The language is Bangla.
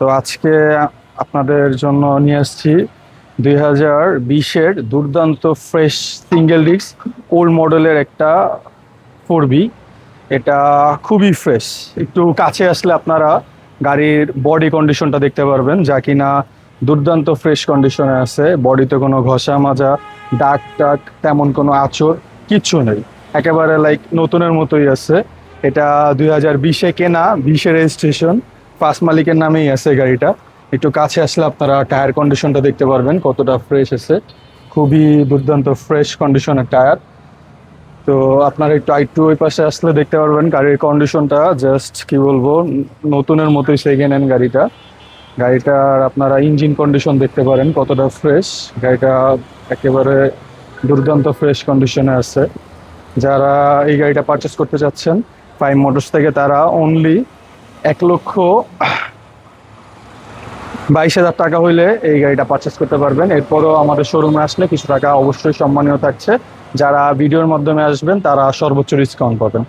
তো আজকে আপনাদের জন্য নিয়ে আসছি 2020-এর দুর্দান্ত ফ্রেশ সিঙ্গেল ডিস্ক ওল্ড মডেলের একটা 4B। এটা খুবই ফ্রেশ। একটু কাছে আসলে আপনারা গাড়ির বডি কন্ডিশনটা দেখতে পারবেন, যা কিনা দুর্দান্ত ফ্রেশ কন্ডিশনে আছে। বডিতে কোনো ঘষা মাজা, দাগ টাগ, তেমন কোনো আঁচড় কিচ্ছু নেই। একেবারে লাইক নতুনের মতোই আছে। এটা 2020-এ কেনা, 20-এ রেজিস্ট্রেশন, ফার্স্ট মালিকের নামেই আছে গাড়িটা। একটু কাছে আসলে আপনারা টায়ার কন্ডিশনটা দেখতে পারবেন কতটা ফ্রেশ আছে। খুবই দুর্দান্ত ফ্রেশ কন্ডিশনের টায়ার। তো আপনারা একটু ওই পাশে আসলে দেখতে পারবেন গাড়ির কন্ডিশনটা জাস্ট কি বলবো, নতুনের মতোই সেকেন্ড হ্যান্ড গাড়িটার আপনারা ইঞ্জিন কন্ডিশন দেখতে পারেন কতটা ফ্রেশ। গাড়িটা একেবারে দুর্দান্ত ফ্রেশ কন্ডিশনে আছে। যারা এই গাড়িটা পারচেস করতে চাচ্ছেন প্রাইম মোটরস থেকে, তারা অনলি 1,22,000 টাকা হইলে এই গাড়িটা পারচেস করতে পারবেন। এরপরও আমাদের শোরুমে আসলে কিছু টাকা অবশ্যই সম্মানীয় থাকছে। যারা ভিডিওর মাধ্যমে আসবেন তারা সর্বোচ্চ ডিসকাউন্ট পাবেন।